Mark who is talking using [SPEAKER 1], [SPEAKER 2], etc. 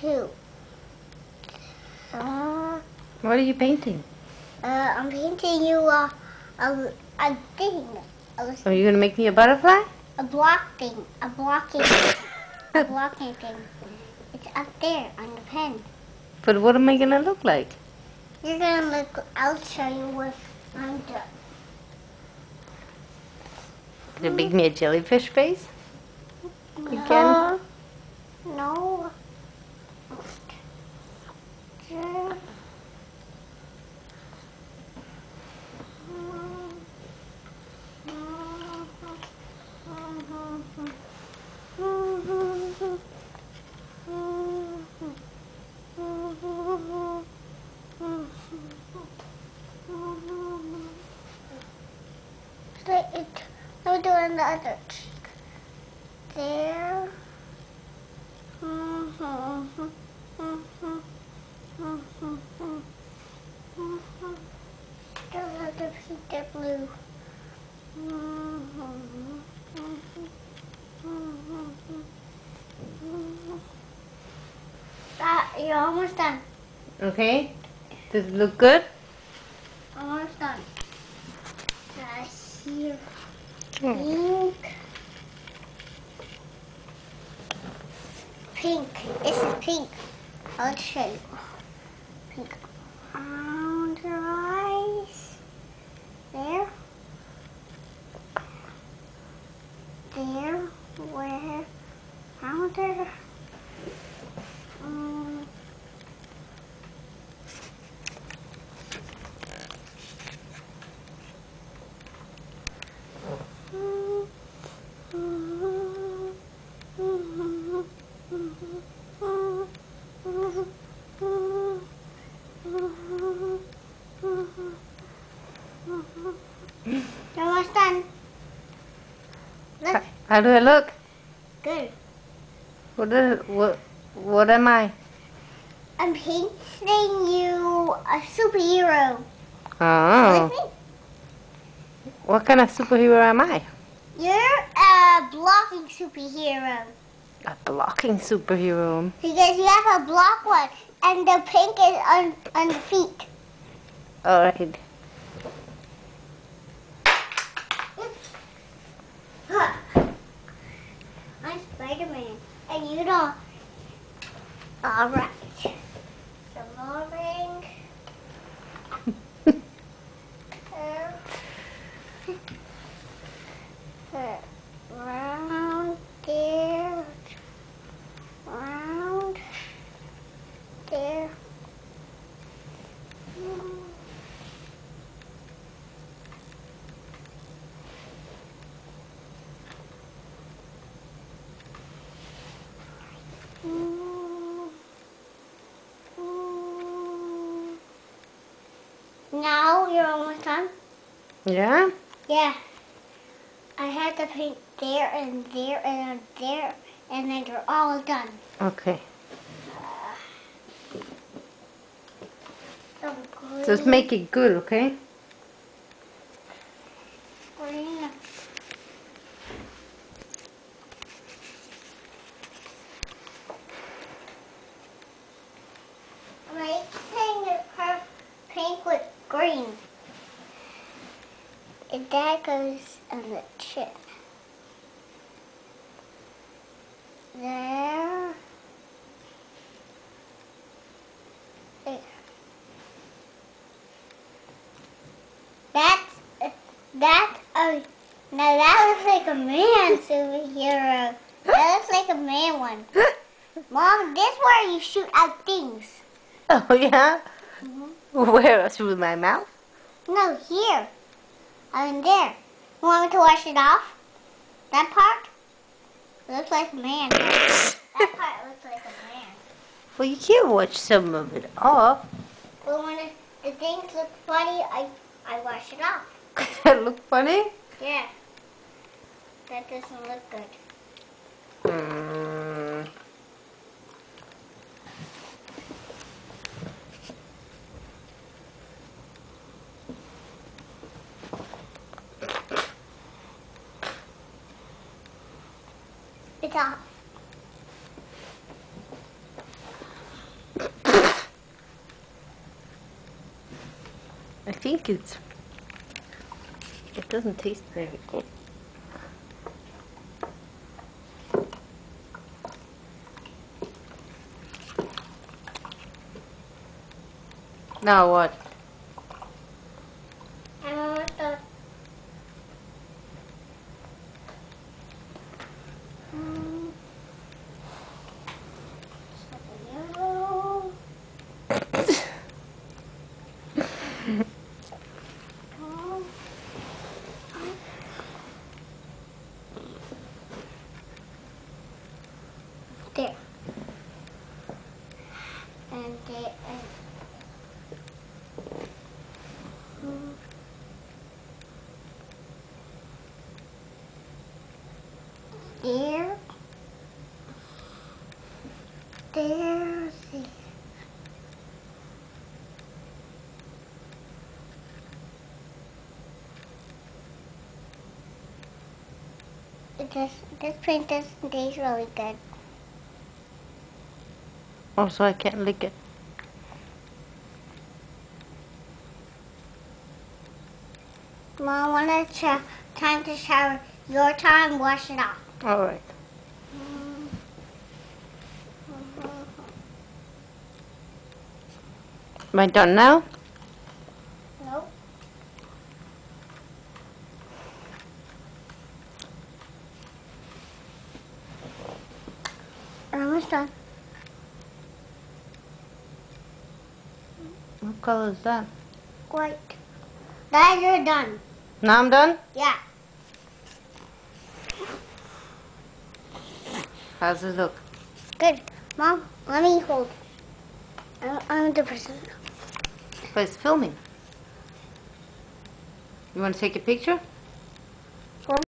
[SPEAKER 1] two.
[SPEAKER 2] What are you painting?
[SPEAKER 1] I'm painting you a thing.
[SPEAKER 2] Are you gonna make me a butterfly?
[SPEAKER 1] A block thing. A blocking thing. It's up there on the pen.
[SPEAKER 2] But what am I gonna look like?
[SPEAKER 1] You're gonna look. I'll show you when I'm done.
[SPEAKER 2] Gonna make me a jellyfish face?
[SPEAKER 1] No. No. Let me do another cheek. There. Don't have to paint that blue. You're almost done.
[SPEAKER 2] Okay. Does it look good?
[SPEAKER 1] Almost done. Here. Pink. Pink. This is pink. I'll show you. Pink. Around your eyes. There. There. Where? Around there. Almost done. Look.
[SPEAKER 2] How do I look?
[SPEAKER 1] Good.
[SPEAKER 2] What am I?
[SPEAKER 1] I'm painting you a superhero.
[SPEAKER 2] Oh.
[SPEAKER 1] With me?
[SPEAKER 2] What kind of superhero am I?
[SPEAKER 1] You're a blocking superhero.
[SPEAKER 2] A blocking superhero.
[SPEAKER 1] Because you have a block one, and the pink is on the feet.
[SPEAKER 2] Alright.
[SPEAKER 1] I'm Spider-Man, and you don't. Alright. Some more ring. Round there. Round there. Now you're almost done?
[SPEAKER 2] Yeah?
[SPEAKER 1] Yeah. I had to paint there and there and there, and then you're all done.
[SPEAKER 2] Okay.
[SPEAKER 1] Some green.
[SPEAKER 2] Just make it good, okay?
[SPEAKER 1] Green. Mixing the pink with green. And that goes on the chin. There. There. Now that looks like a man superhero. That looks like a man one. Mom, this is where you shoot out things.
[SPEAKER 2] Oh, yeah? Where? Through my mouth?
[SPEAKER 1] No, here. There. You want me to wash it off? That part? It looks like a man. That part looks like a man.
[SPEAKER 2] Well, you can't watch some of it off.
[SPEAKER 1] But when the things look funny, I wash it off.
[SPEAKER 2] Does that look funny?
[SPEAKER 1] Yeah. That doesn't look good. It's off.
[SPEAKER 2] I think it doesn't taste very good. Now what?
[SPEAKER 1] I want the yellow. There. And there. There. There. See. This paint doesn't taste really good.
[SPEAKER 2] Also, I can't lick it.
[SPEAKER 1] Mom, when it's time to shower, your time, wash it off.
[SPEAKER 2] All right. Am I done now?
[SPEAKER 1] Nope. Almost done.
[SPEAKER 2] What color is that?
[SPEAKER 1] White. Now you're done.
[SPEAKER 2] Now I'm done?
[SPEAKER 1] Yeah.
[SPEAKER 2] How's it look?
[SPEAKER 1] Good. Mom, let me hold. I'm the person.
[SPEAKER 2] But it's filming. You want to take a picture?